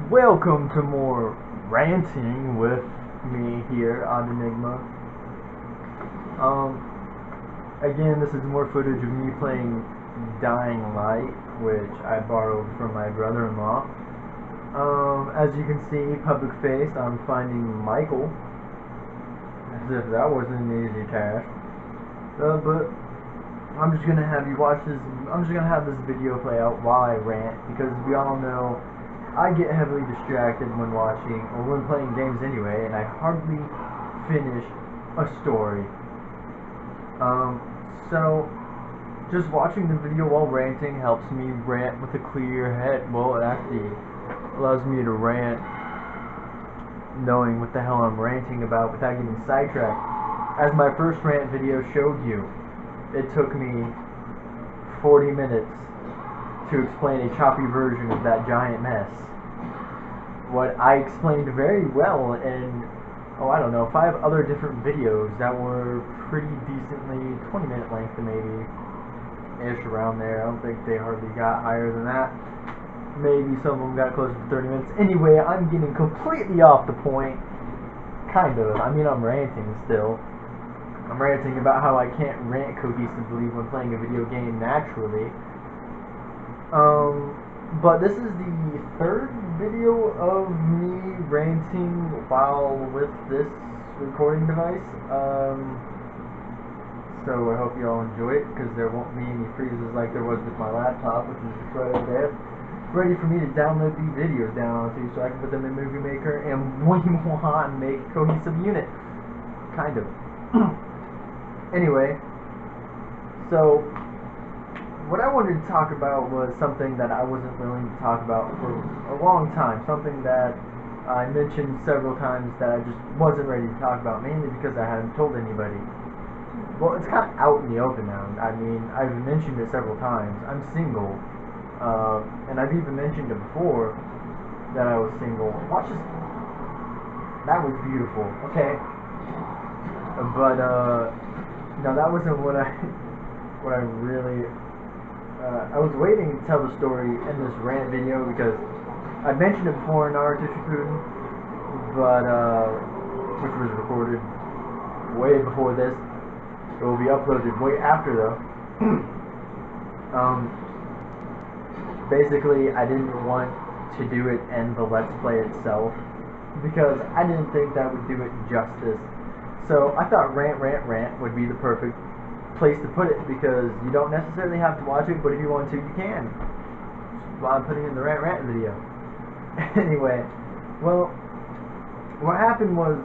Welcome to more ranting with me here on Enigma. Again, this is more footage of me playing Dying Light, which I borrowed from my brother-in-law. As you can see, public face, I'm finding Michael, as if that wasn't an easy task. But I'm just gonna have you watch this. I'm just gonna have this video play out while I rant, because we all know I get heavily distracted when watching or when playing games anyway, and I hardly finish a story. So just watching the video while ranting helps me rant with a clear head. Well, it actually allows me to rant knowing what the hell I'm ranting about without getting sidetracked. As my first rant video showed you, it took me 40 minutes to explain a choppy version of that giant mess. What I explained very well in, I don't know, 5 other different videos that were pretty decently 20-minute length, maybe ish, around there. I don't think they hardly got higher than that. Maybe some of them got closer to 30 minutes. Anyway, I'm getting completely off the point. Kind of. I mean, I'm ranting still. I'm ranting about how I can't rant cohesively when playing a video game naturally. But this is the 3rd video of me ranting while with this recording device. So I hope you all enjoy it, because there won't be any freezes like there was with my laptop, which is just right over there, ready for me to download these videos down onto, so I can put them in Movie Maker and make a cohesive unit. Kind of. Anyway, so what I wanted to talk about was something that I wasn't willing to talk about for a long time. Something that I mentioned several times that I just wasn't ready to talk about, mainly because I hadn't told anybody. Well, it's kind of out in the open now. I mean, I've mentioned it several times. I'm single, and I've even mentioned it before that I was single. Watch this. That was beautiful. Okay, but no, that wasn't what I really. I was waiting to tell the story in this rant video because I mentioned it before in our Putin, but which was recorded way before this. It will be uploaded way after though. Basically, I didn't want to do it in the Let's Play itself because I didn't think that would do it justice. So I thought rant would be the perfect place to put it, because you don't necessarily have to watch it, but if you want to, you can. While I'm putting in the rant video. Anyway, well, what happened was,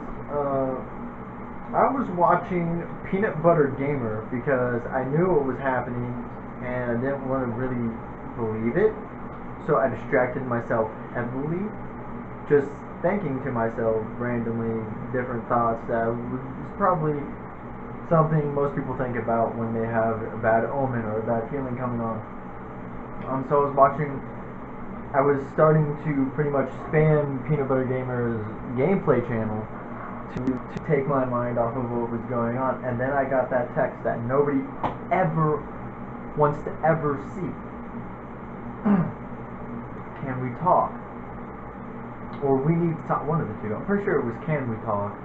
I was watching Peanut Butter Gamer because I knew what was happening and I didn't want to really believe it, so I distracted myself heavily, just thinking to myself randomly different thoughts that was probably something most people think about when they have a bad omen or a bad feeling coming on. So I was starting to pretty much spam Peanut Butter Gamer's gameplay channel to take my mind off of what was going on, and then I got that text that nobody ever wants to ever see. Can we talk? Or we need to talk, one of the two. I'm pretty sure it was can we talk.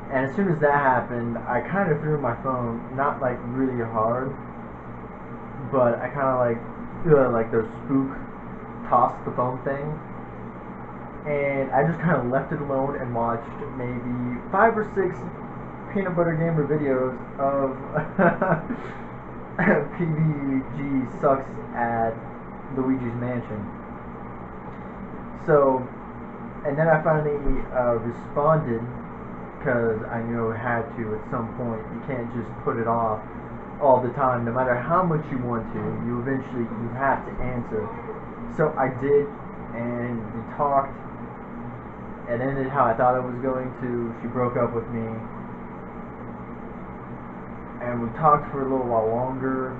And as soon as that happened, I kind of threw my phone, not like really hard, but I kind of like those spook toss the phone thing. And I just kind of left it alone and watched maybe 5 or 6 Peanut Butter Gamer videos of PBG sucks at Luigi's Mansion. So, and then I finally responded, because I knew I had to at some point. You can't just put it off all the time, no matter how much you want to. You have to answer. So I did, and we talked. It ended how I thought it was going to. She broke up with me, and we talked for a little while longer.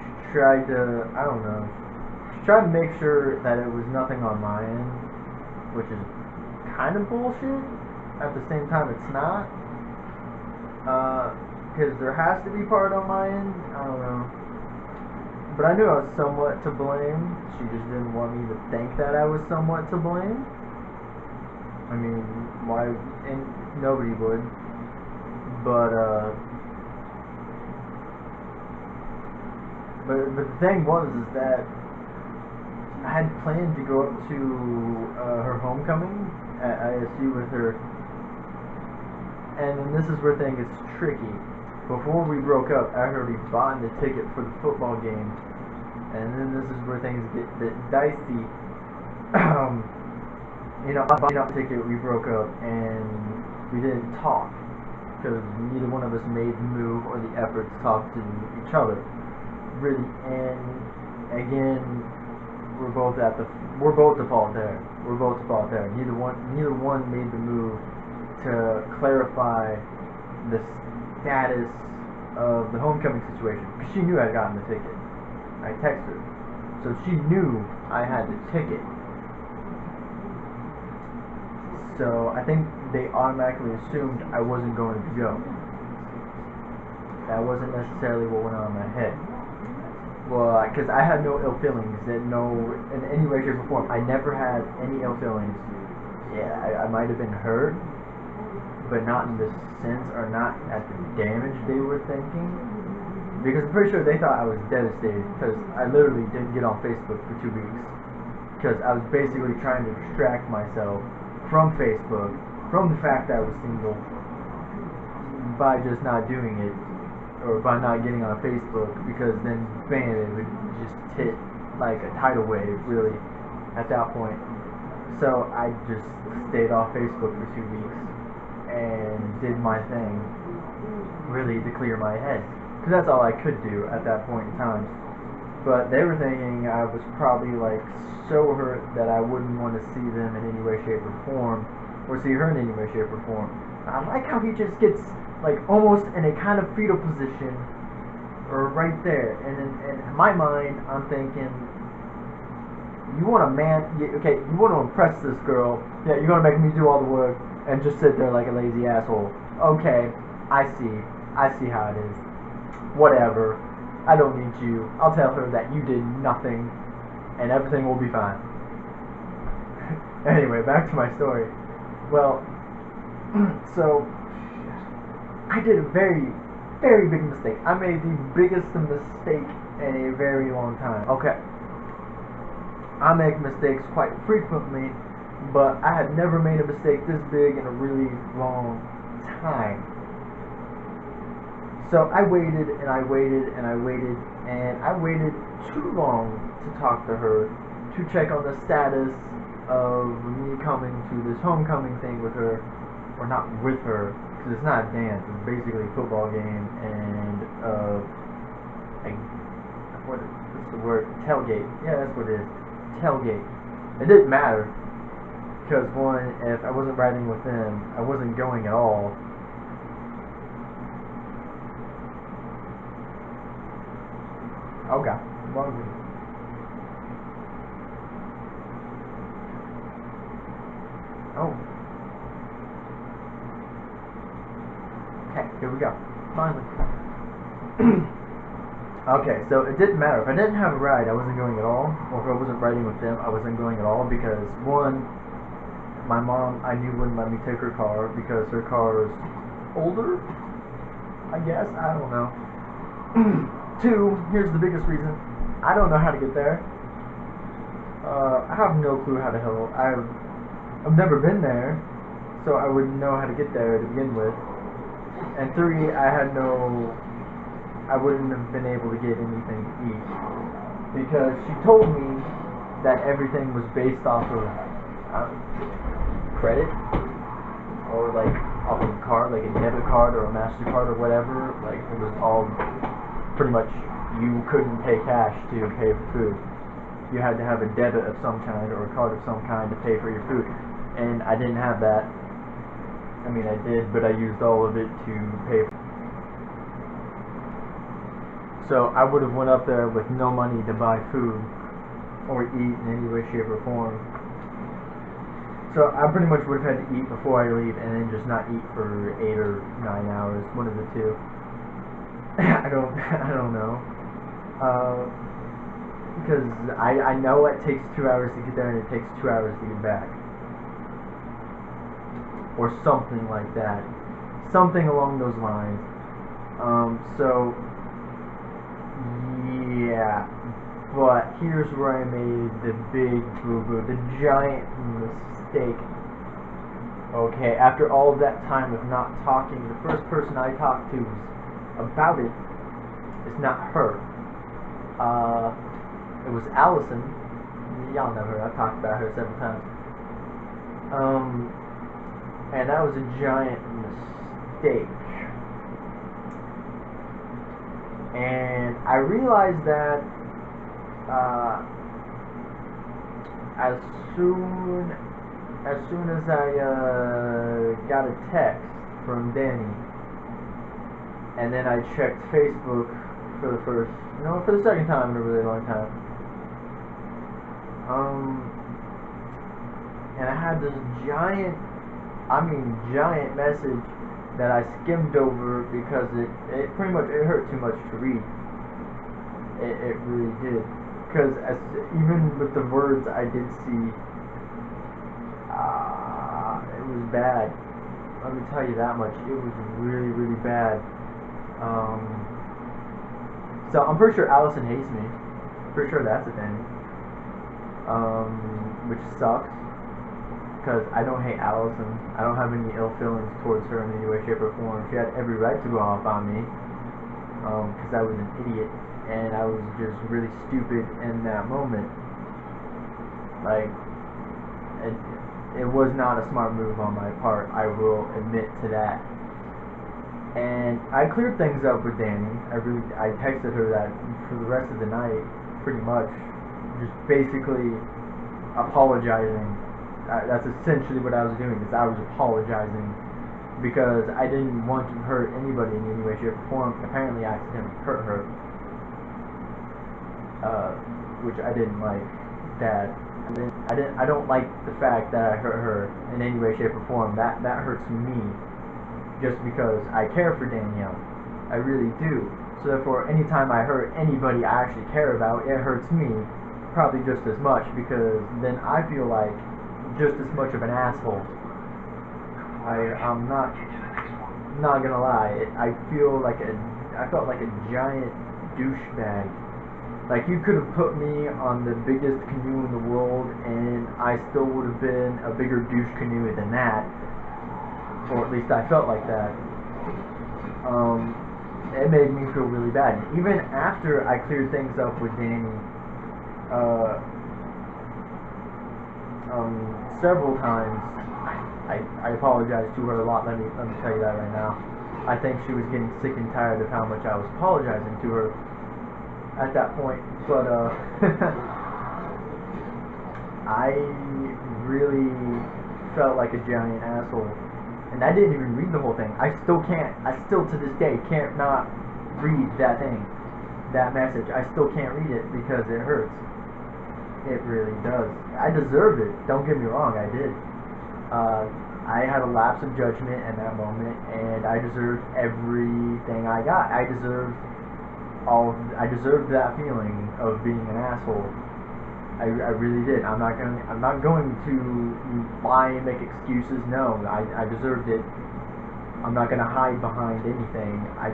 She tried to, I don't know, she tried to make sure that it was nothing on my end, which is kind of bullshit. At the same time, it's not, because there has to be part on my end. I don't know, But I knew I was somewhat to blame. She just didn't want me to think that I was somewhat to blame. I mean, why? And nobody would. But the thing was is that I had planned to go up to her homecoming at ISU with her, and then this is where things gets tricky. Before we broke up, I had already bought the ticket for the football game, and then this is where things get a bit dicey. I bought the ticket, we broke up, and we didn't talk because neither one of us made the move or the effort to talk to each other. Really, and again, we're both at fault there. Neither one made the move to clarify the status of the homecoming situation because she knew I'd gotten the ticket. I texted her, so she knew I had the ticket. So I think they automatically assumed I wasn't going to go. That wasn't necessarily what went on in my head. Well, because I had no ill feelings, in any way, shape, or form. I never had any ill feelings. Yeah, I might have been hurt, but not in the sense, or not at the damage they were thinking. Because I'm pretty sure they thought I was devastated, because I literally didn't get on Facebook for 2 weeks. Because I was basically trying to distract myself from Facebook, from the fact that I was single, by just not doing it. Or by not getting on Facebook, because then bam, it would just hit like a tidal wave really at that point. So I just stayed off Facebook for 2 weeks and did my thing really to clear my head, because that's all I could do at that point in time. But they were thinking I was probably like so hurt that I wouldn't want to see them in any way, shape, or form, or see her in any way, shape, or form. I like how he just gets like almost in a kind of fetal position, or right there. And in my mind, I'm thinking, you want a man? Okay, you want to impress this girl? Yeah, you're gonna make me do all the work and just sit there like a lazy asshole. Okay, I see how it is. Whatever. I don't need you. I'll tell her that you did nothing, and everything will be fine. Anyway, back to my story. Well, so I did a very, very big mistake. I made the biggest mistake in a very long time. Okay. I make mistakes quite frequently, but I had never made a mistake this big in a really long time. So I waited and I waited and I waited and I waited too long to talk to her, to check on the status of me coming to this homecoming thing with her, or not with her. It's not a dance, it's basically a football game and what's the word? Tailgate. Yeah, that's what it is. Tailgate. It didn't matter, because one, if I wasn't riding with them, I wasn't going at all. Okay. Wrong with me. Oh. Okay, here we go. Finally. Okay, so it didn't matter. If I didn't have a ride, I wasn't going at all. Or if I wasn't riding with them, I wasn't going at all, because one, my mom, I knew, wouldn't let me take her car because her car is older, I guess. I don't know. Two, here's the biggest reason. I don't know how to get there. I have no clue how to hell. I've never been there, so I wouldn't know how to get there to begin with. And three, I wouldn't have been able to get anything to eat, because she told me that everything was based off of credit, or like off of a card, like a debit card or a MasterCard or whatever. Like it was all pretty much, you couldn't pay cash to pay for food. You had to have a debit of some kind or a card of some kind to pay for your food, and I didn't have that. I mean, I did, but I used all of it to pay for. So I would have went up there with no money to buy food or eat in any way, shape, or form. So I pretty much would have had to eat before I leave, and then just not eat for 8 or 9 hours, one of the two. I don't know. because I know it takes 2 hours to get there and it takes 2 hours to get back, or something like that, something along those lines. So yeah, but here's where I made the big boo-boo, the giant mistake. Okay, after all of that time of not talking, the first person I talked to about it is not her. It was Allison. Y'all know her. I've talked about her several times. And that was a giant mistake. And I realized that as soon as I got a text from Danny, and then I checked Facebook for the second time in a really long time. And I had this giant message that I skimmed over because it pretty much hurt too much to read. It really did. Because even with the words I did see, it was bad. Let me tell you that much. It was really, really bad. So I'm pretty sure Allison hates me. Pretty sure that's a thing. Which sucks. Because I don't hate Allison. I don't have any ill feelings towards her in any way, shape, or form. She had every right to go off on me. Because I was an idiot. And I was just really stupid in that moment. Like, it was not a smart move on my part. I will admit to that. And I cleared things up with Danny. I texted her that for the rest of the night, pretty much, just basically apologizing. That's essentially what I was doing. Is I was apologizing because I didn't want to hurt anybody in any way, shape, or form. Apparently, I accidentally hurt her, which I didn't like. That I don't like the fact that I hurt her in any way, shape, or form. That hurts me. Just because I care for Danielle. I really do. So therefore, anytime I hurt anybody I actually care about, it hurts me probably just as much, because then I feel like just as much of an asshole. I'm not gonna lie. I felt like a giant douchebag. Like, you could have put me on the biggest canoe in the world and I still would have been a bigger douche canoe than that. Or at least I felt like that. It made me feel really bad. Even after I cleared things up with Danny, several times, I apologized to her a lot. Let me tell you that right now. I think she was getting sick and tired of how much I was apologizing to her at that point. But I really felt like a giant asshole. And I didn't even read the whole thing. I still to this day can't not read that thing, that message. I still can't read it because it hurts. It really does. I deserved it. Don't get me wrong, I did. I had a lapse of judgment in that moment, and I deserved everything I got. I deserved that feeling of being an asshole. I really did. I'm not going to lie and make excuses. No, I deserved it. I'm not going to hide behind anything. I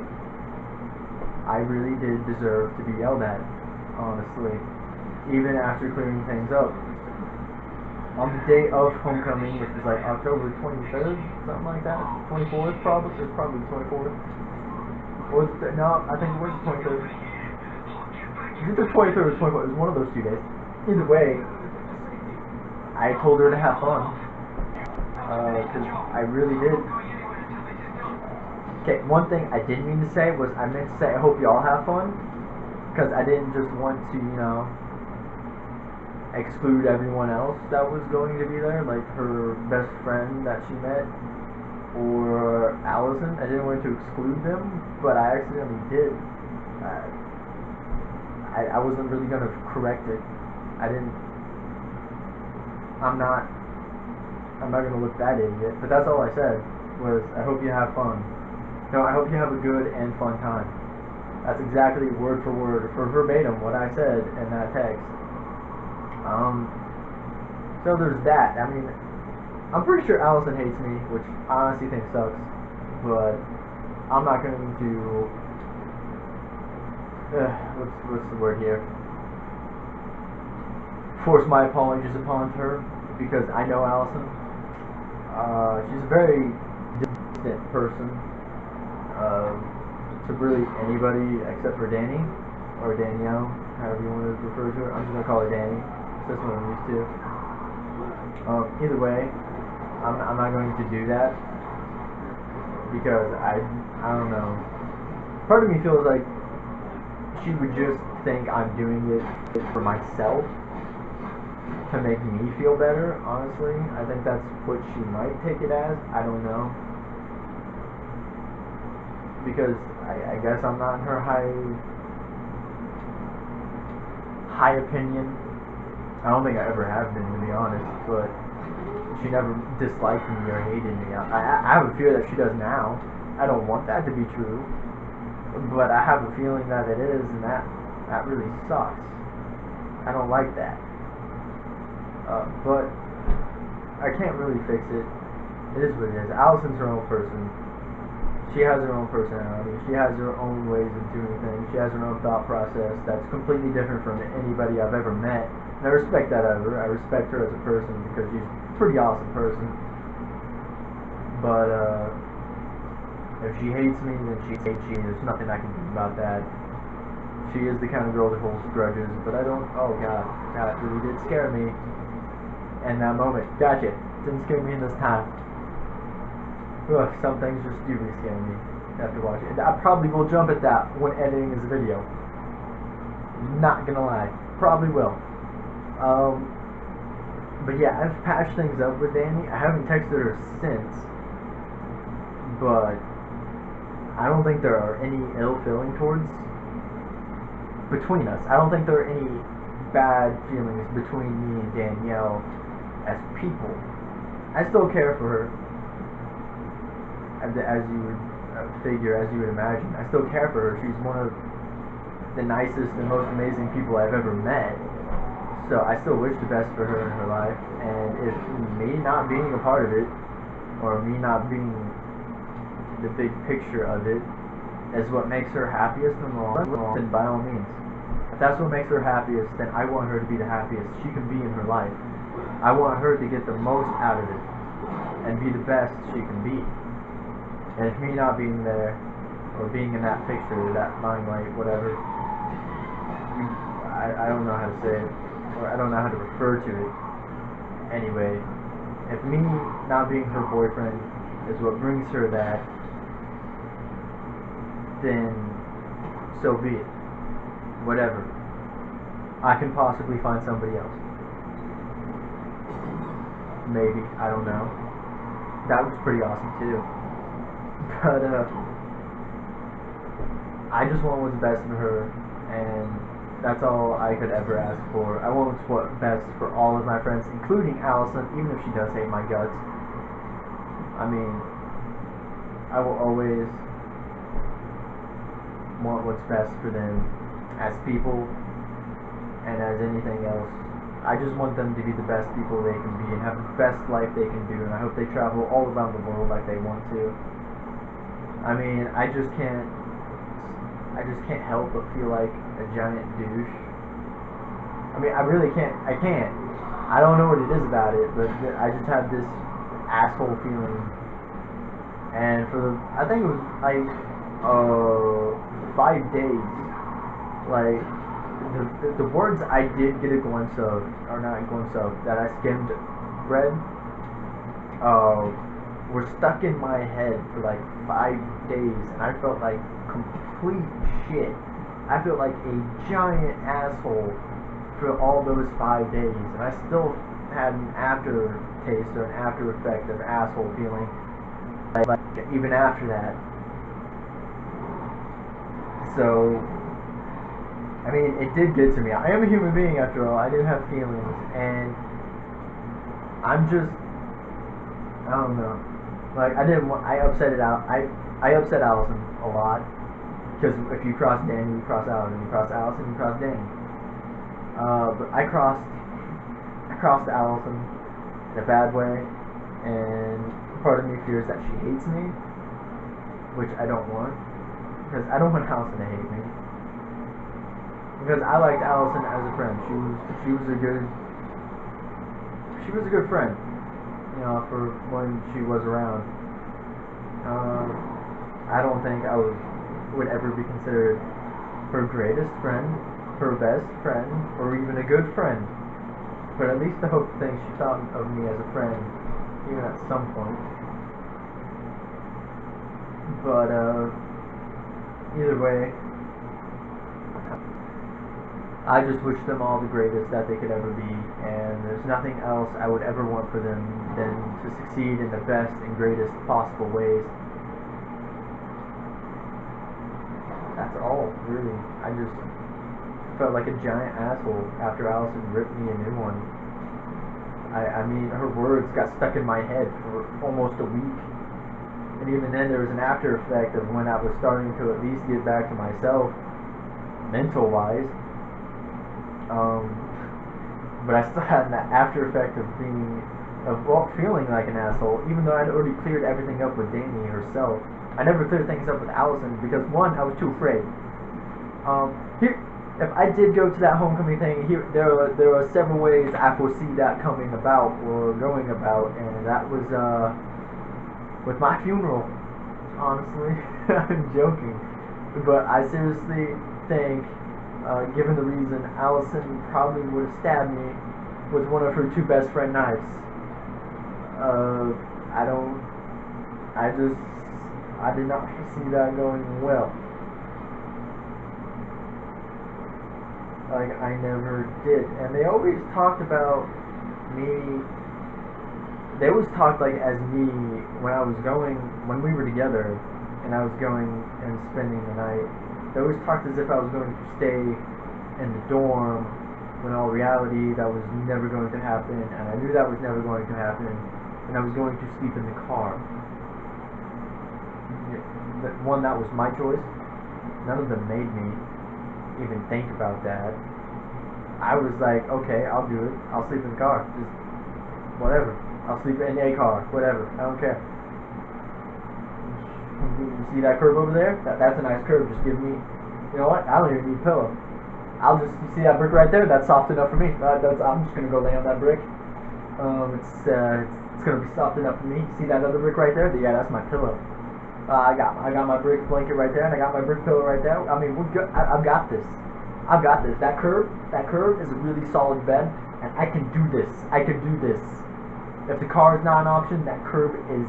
really did deserve to be yelled at, honestly. Even after clearing things up. On the day of homecoming, which was like October 23rd, something like that, 24th probably. It's probably the 24th. Or no, I think it was the 23rd. Is it the 23rd or 24th? It was one of those 2 days. Either way, I told her to have fun, because I really did. Okay, one thing I didn't mean to say was I meant to say I hope you all have fun, because I didn't just want to, exclude everyone else that was going to be there, like her best friend that she met, or Allison. I didn't want to exclude them, but I accidentally did. I wasn't really going to correct it. I'm not gonna look that idiot, but that's all I said was I hope you have fun. No, I hope you have a good and fun time. That's exactly word for word, or verbatim, what I said in that text. So there's that. I mean, I'm pretty sure Allison hates me, which I honestly think sucks. But I'm not going to. What's the word here? Force my apologies upon her, because I know Allison. She's a very distant person to really anybody except for Danny or Danielle, however you want to refer to her. I'm just gonna call her Danny. That's what I'm used to. Either way, I'm not going to do that because I don't know. Part of me feels like she would just think I'm doing it for myself to make me feel better. Honestly, I think that's what she might take it as. I don't know, because I guess I'm not in her high opinion. I don't think I ever have been, to be honest, but she never disliked me or hated me. I have a fear that she does now. I don't want that to be true, but I have a feeling that it is, and that really sucks. I don't like that. But I can't really fix it. It is what it is. Allison's her own person. She has her own personality. She has her own ways of doing things. She has her own thought process that's completely different from anybody I've ever met. And I respect that of her. I respect her as a person because she's a pretty awesome person. But if she hates me, then she hates me. There's nothing I can do about that. She is the kind of girl that holds grudges, but I don't. Oh God, that really did scare me. And that moment, gotcha. Didn't scare me in this time. Ugh, some things just do really scare me after watching it. I probably will jump at that when editing this video. Not gonna lie, probably will. But yeah, I've patched things up with Danny. I haven't texted her since, but I don't think there are any ill feeling towards between us. I don't think there are any bad feelings between me and Danielle as people. I still care for her, as you would figure, as you would imagine. I still care for her. She's one of the nicest and most amazing people I've ever met. So I still wish the best for her in her life. And if me not being a part of it, or me not being the big picture of it, is what makes her happiest in the long run, then by all means. If that's what makes her happiest, then I want her to be the happiest she can be in her life. I want her to get the most out of it and be the best she can be. And if me not being there, or being in that picture, that limelight, whatever, I don't know how to say it, or I don't know how to refer to it. Anyway, if me not being her boyfriend is what brings her that, then so be it. Whatever. I can possibly find somebody else. Maybe, I don't know. That was pretty awesome too. But I just want what's best for her, and that's all I could ever ask for. I want what's best for all of my friends, including Allison, even if she does hate my guts. I mean, I will always want what's best for them as people and as anything else. I just want them to be the best people they can be and have the best life they can do, and I hope they travel all around the world like they want to. I mean, I just can't help but feel like a giant douche. I mean, I really can't. I can't. I don't know what it is about it, but I just have this asshole feeling. And for I think it was like 5 days. Like the words I did get a glimpse of, or not a glimpse of, that I skimmed read, were stuck in my head for like 5 days, and I felt like complete shit. I felt like a giant asshole for all those 5 days, and I still had an aftertaste or an after effect of asshole feeling, like even after that. So, I mean, it did get to me. I am a human being after all. I do have feelings, and I'm just, I don't know. Like, I upset it out. I upset Allison a lot. Because if you cross Danny, you cross Allison. You cross Allison, you cross Danny. But I crossed Allison in a bad way, and part of me fears that she hates me, which I don't want, because I don't want Allison to hate me. Because I liked Allison as a friend. She was a good friend, you know, for when she was around. I don't think I would ever be considered her greatest friend, her best friend, or even a good friend. But at least I hope to think she thought of me as a friend, even at some point. But either way, I just wish them all the greatest that they could ever be, and there's nothing else I would ever want for them than to succeed in the best and greatest possible ways. That's all, really. I just felt like a giant asshole after Allison ripped me a new one. I mean, her words got stuck in my head for almost a week. And even then, there was an after effect of when I was starting to at least get back to myself, mental-wise. But I still had that after effect of feeling like an asshole, even though I'd already cleared everything up with Danny herself. I never cleared things up with Allison because, one, I was too afraid. If I did go to that homecoming thing, there are several ways I foresee that coming about or going about, and that was with my funeral. Honestly, I'm joking, but I seriously think, given the reason, Allison probably would have stabbed me with one of her two best friend knives. I did not see that going well. Like, I never did. And they always talked about me. They always talked like as me when we were together and I was going and spending the night. They always talked as if I was going to stay in the dorm, when in all reality that was never going to happen, and I knew that was never going to happen, and I was going to sleep in the car. That was my choice. None of them made me even think about that. I was like, okay, I'll do it. I'll sleep in the car. Just whatever. I'll sleep in a car. Whatever. I don't care. You see that curve over there? That's a nice curve. Just give me, you know what? I don't even need a pillow. You see that brick right there? That's soft enough for me. I'm just gonna go lay on that brick. It's gonna be soft enough for me. See that other brick right there? Yeah, that's my pillow. I got my brick blanket right there, and I got my brick pillow right there. I mean, we're good. I've got this. I've got this. That curve is a really solid bed, and I can do this. I can do this. If the car is not an option, that curb is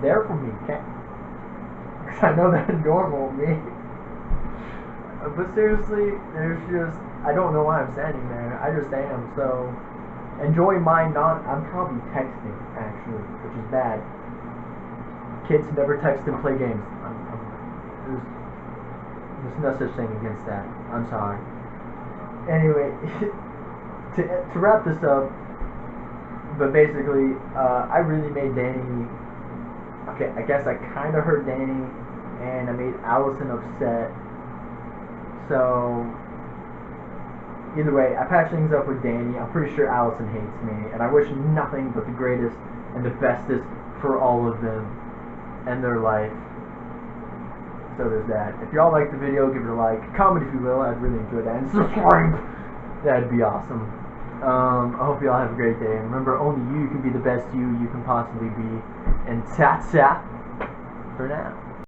there for me. Because I know that's normal me. But seriously, I don't know why I'm standing there. I just am. So enjoy I'm probably texting actually, which is bad. Kids never text and play games. There's no such thing against that. I'm sorry. Anyway, to wrap this up, but basically, I really made Danny. Okay, I guess I kind of hurt Danny, and I made Allison upset. So either way, I patched things up with Danny. I'm pretty sure Allison hates me, and I wish nothing but the greatest and the bestest for all of them and their life. So there's that. If y'all like the video, give it a like. Comment if you will. I'd really enjoy that. And subscribe. That'd be awesome. I hope y'all have a great day. And remember, only you can be the best you can possibly be. And ta-ta for now.